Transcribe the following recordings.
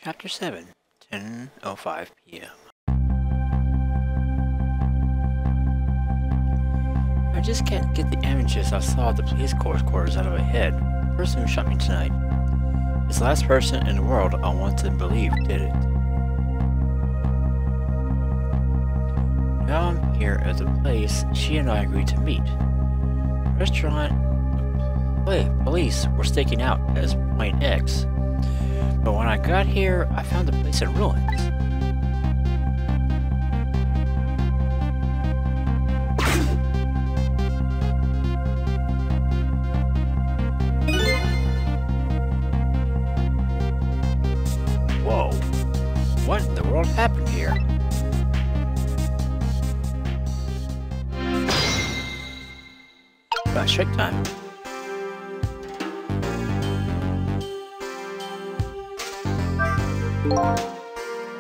Chapter 7, 10:05 p.m. I just can't get the images I saw at the police quarters out of my head. The person who shot me tonight is the last person in the world I want to believe did it. Now I'm here at the place she and I agreed to meet. The restaurant police were staking out as Point X. But when I got here, I found the place in ruins. Whoa. What in the world happened here? Check time.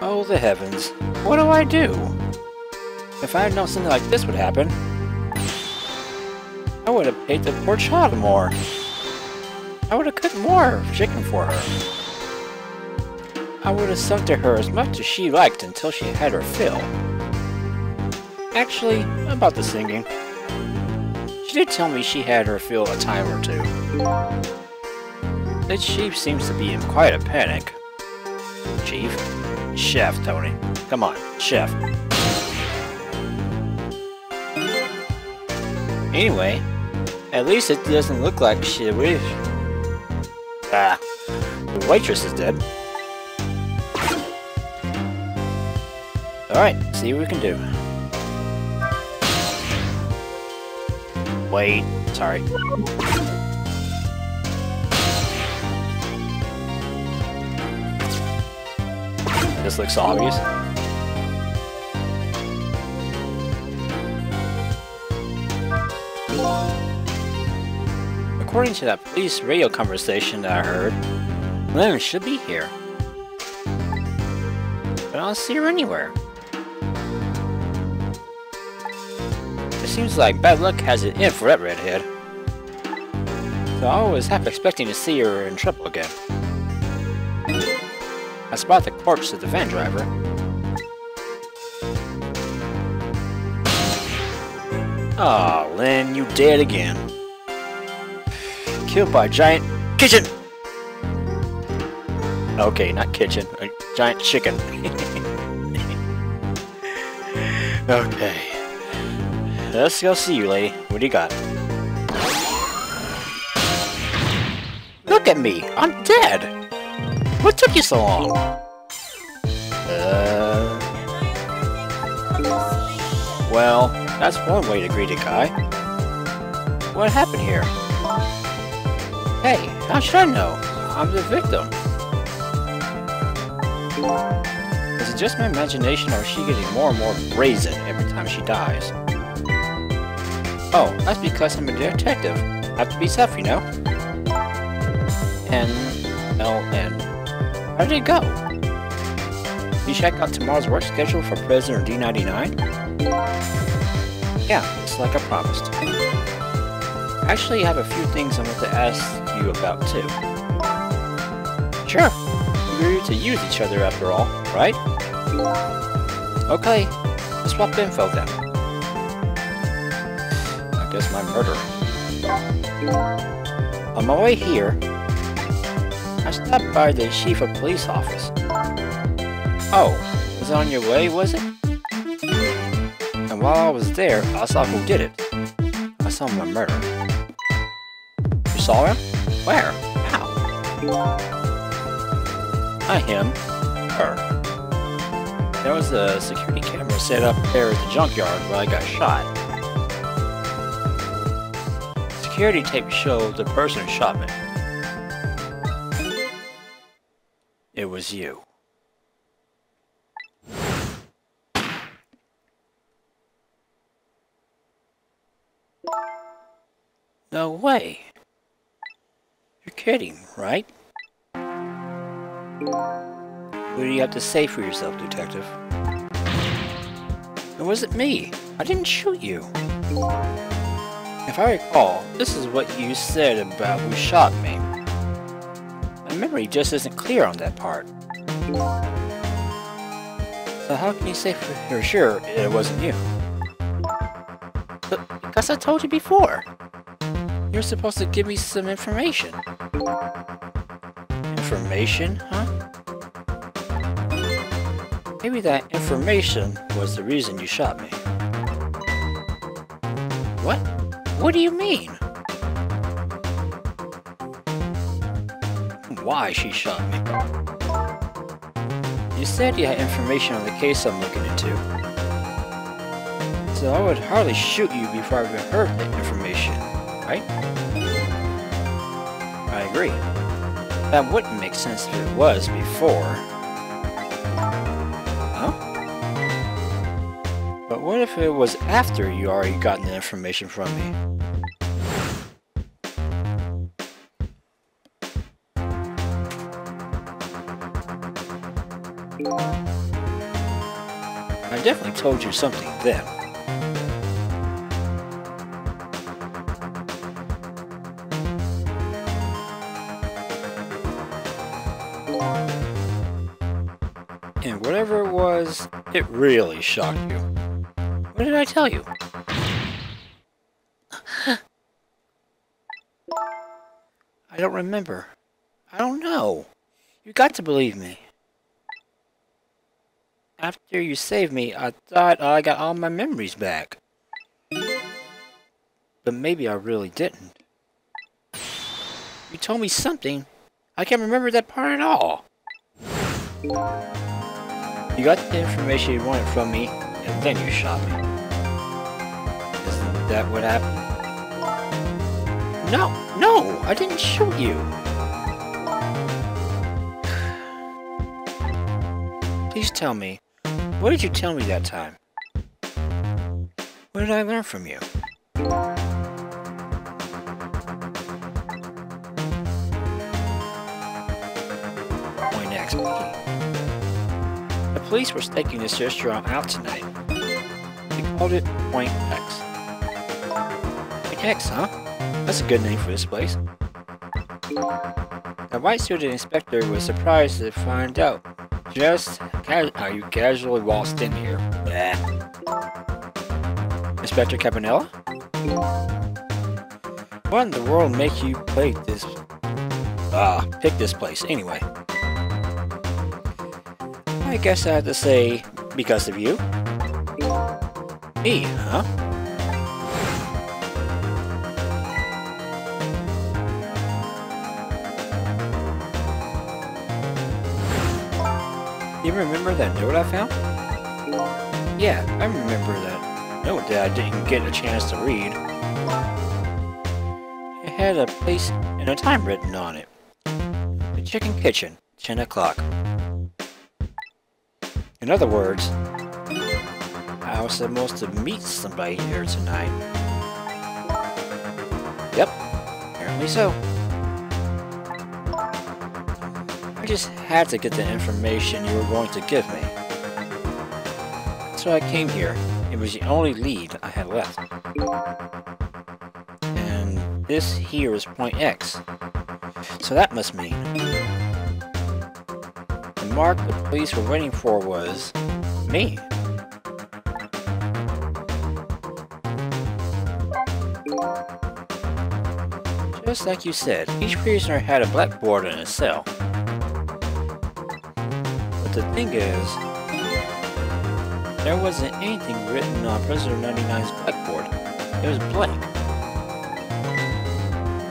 Oh, the heavens. What do I do? If I had known something like this would happen, I would have paid the poor child more. I would have cooked more chicken for her. I would have sung to her as much as she liked until she had her fill. Actually, about the singing. She did tell me she had her fill a time or two. This chief seems to be in quite a panic. Chief? Chef, Tony. Come on, chef. Anyway, at least it doesn't look like she wish. Ah, the waitress is dead. Alright, see what we can do. Wait, sorry. This looks obvious. According to that police radio conversation that I heard, Lynn should be here. But I don't see her anywhere. It seems like bad luck has it in for that redhead. So I was half expecting to see her in trouble again. I spot the corpse of the van driver. Aw, Lynn, you dead again. Killed by a giant kitchen! Okay, not kitchen, a giant chicken. Okay. Let's go see you, lady. What do you got? Look at me! I'm dead! What took you so long? Well, that's one way to greet a guy. What happened here? Hey, how should I know? I'm the victim. Is it just my imagination, or is she getting more and more brazen every time she dies? Oh, that's because I'm a detective. I have to be tough, you know? N-L-N. How did it go? You check out tomorrow's work schedule for Prisoner D99? Yeah, it's like I promised. Actually, I have a few things I want to ask you about too. Sure. We agreed to use each other after all, right? Okay, let's swap info then. I guess my murder. On my way here, I stopped by the chief of police office. Oh, was it on your way, was it? And while I was there, I saw who did it. I saw my murder. You saw him? Where? How? Not him. Her. There was a security camera set up there at the junkyard where I got shot. Security tape showed the person who shot me. It was you. No way. You're kidding, right? What do you have to say for yourself, detective? It wasn't me. I didn't shoot you. If I recall, this is what you said about who shot me. My memory just isn't clear on that part. So how can you say for sure it wasn't you? Because I told you before. You're supposed to give me some information. Information, huh? Maybe that information was the reason you shot me. What? What do you mean? Why she shot me? You said you had information on the case I'm looking into. So I would hardly shoot you before I even heard that information, right? I agree. That wouldn't make sense if it was before. Huh? But what if it was after you already gotten the information from me? I definitely told you something then. And whatever it was, it really shocked you. What did I tell you? I don't remember. I don't know. You got to believe me. After you saved me, I thought I got all my memories back. But maybe I really didn't. You told me something. I can't remember that part at all. You got the information you wanted from me, and then you shot me. Isn't that what happened? No, I didn't shoot you. Please tell me, what did you tell me that time? What did I learn from you? Point X. The police were staking this restaurant out tonight. They called it Point X. Point X, huh? That's a good name for this place. The white-suited inspector was surprised to find out just how you casually waltzed in here. Bleh. Inspector Campanella? What in the world make you pick this place anyway? I guess I have to say, because of you? Me, huh? You remember that note I found? Yeah, I remember that note that I didn't get a chance to read. It had a place and a time written on it. The Chicken Kitchen, 10 o'clock. In other words, I was supposed to meet somebody here tonight. Yep, apparently so. I just had to get the information you were going to give me. So I came here. It was the only lead I had left. And this here is Point X. So that must mean the mark the police were waiting for was me. Just like you said, each prisoner had a blackboard in his cell. But the thing is, there wasn't anything written on Prisoner 99's blackboard. It was blank.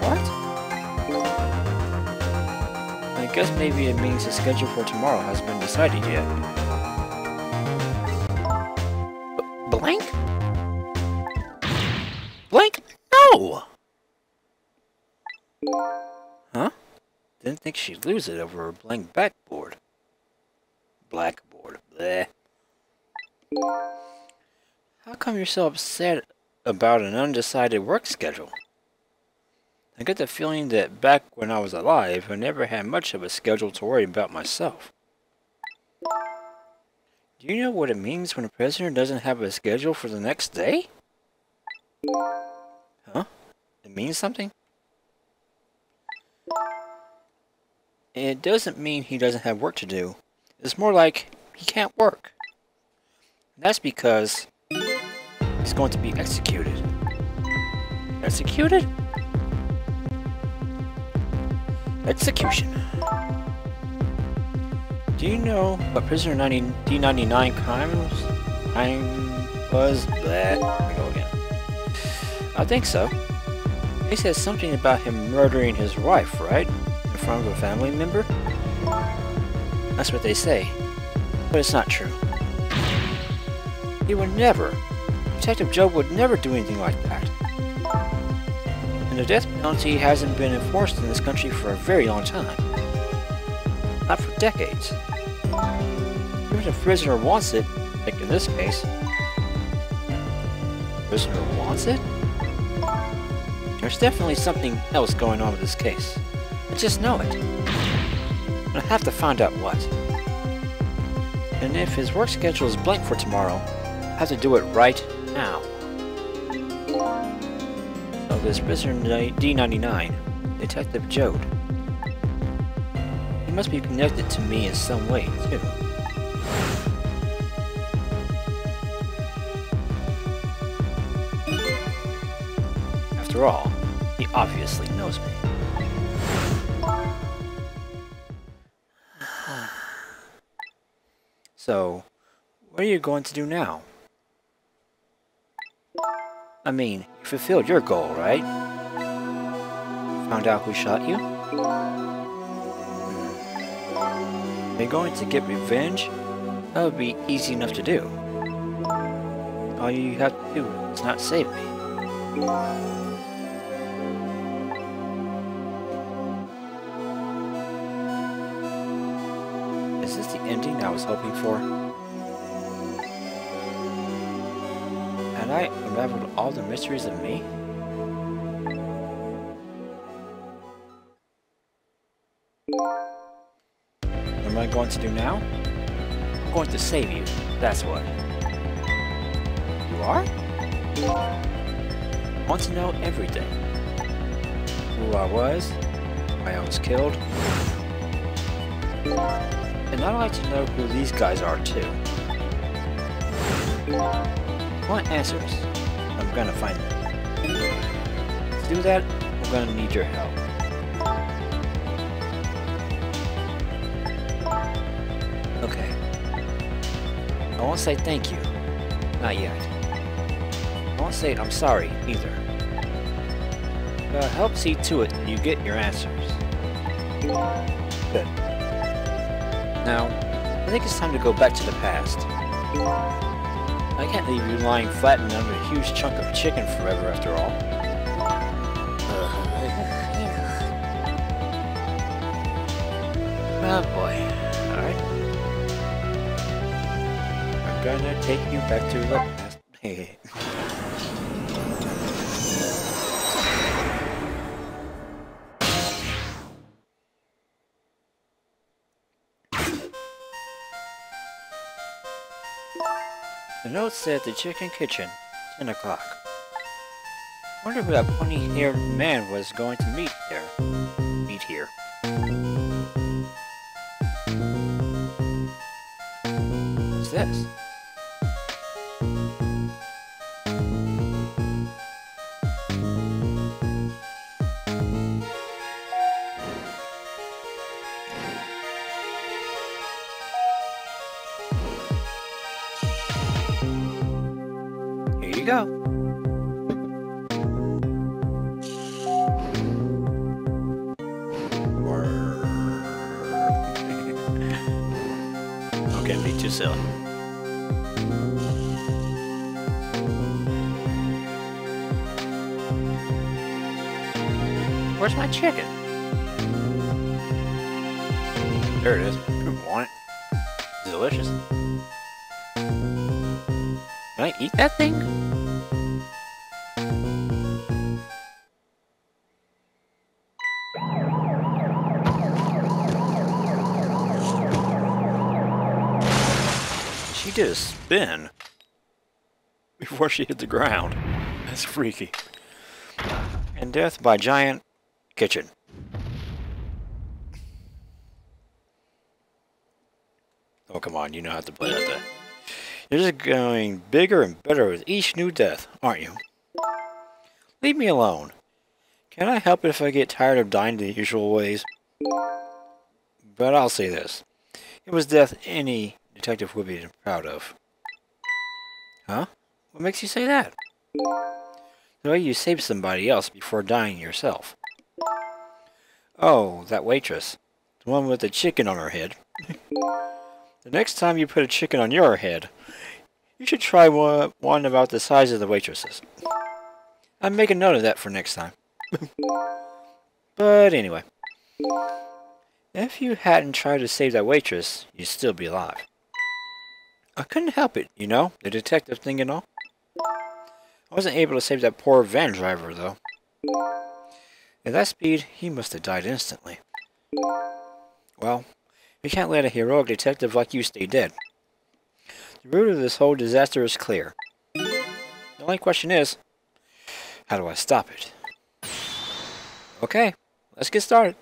What? I guess maybe it means the schedule for tomorrow hasn't been decided yet. Blank? Blank? No! Huh? Didn't think she'd lose it over a blank backboard. Blackboard. Bleh. How come you're so upset about an undecided work schedule? I get the feeling that back when I was alive, I never had much of a schedule to worry about myself. Do you know what it means when a prisoner doesn't have a schedule for the next day? Huh? It means something? It doesn't mean he doesn't have work to do. It's more like he can't work. That's because he's going to be executed. Executed? Execution. Do you know what Prisoner D99 crime was? There we go again. I think so. He says something about him murdering his wife, right? In front of a family member? That's what they say. But it's not true. He would never. Detective Joe would never do anything like that. And the death penalty hasn't been enforced in this country for a very long time. Not for decades. Even if a prisoner wants it, like in this case. Prisoner wants it? There's definitely something else going on with this case. I just know it. And I have to find out what. And if his work schedule is blank for tomorrow, I have to do it right now. So this prisoner D99, Detective Jode. He must be connected to me in some way, too. After all, he obviously knows me. So, what are you going to do now? I mean, you fulfilled your goal, right? Found out who shot you? Are you going to get revenge? That would be easy enough to do. All you have to do is not save me. Is this the ending I was hoping for? Had I unraveled all the mysteries of me? What am I going to do now? I'm going to save you, that's what. You are? I want to know everything. Who I was, why I was killed. And I'd like to know who these guys are too. I want answers. I'm gonna find them. To do that, I'm gonna need your help. Okay. I won't say thank you. Not yet. I won't say I'm sorry either. But I'll help see to it that you get your answers. Good. Now, I think it's time to go back to the past. I can't leave you lying flattened under a huge chunk of chicken forever after all. Oh boy. Alright. I'm gonna take you back to the past. Hey. The note said the chicken kitchen, 10 o'clock. Wonder who that pointy-haired man was going to meet here. What's this? Here you go. Okay, be too silly. Where's my chicken? There it is. Who want it? It's delicious. Can I eat that thing? She did a spin before she hit the ground. That's freaky. And death by giant kitchen. Oh, come on, you know how to play like that. You're just going bigger and better with each new death, aren't you? Leave me alone. Can I help it if I get tired of dying the usual ways? But I'll say this. It was death any detective would be proud of. Huh? What makes you say that? The way you saved somebody else before dying yourself. Oh, that waitress. The one with the chicken on her head. The next time you put a chicken on your head, you should try one about the size of the waitress's. I'll make a note of that for next time. But anyway. If you hadn't tried to save that waitress, you'd still be alive. I couldn't help it, you know, the detective thing and all. I wasn't able to save that poor van driver, though. At that speed, he must have died instantly. Well, we can't let a heroic detective like you stay dead. The root of this whole disaster is clear. The only question is, how do I stop it? Okay, let's get started.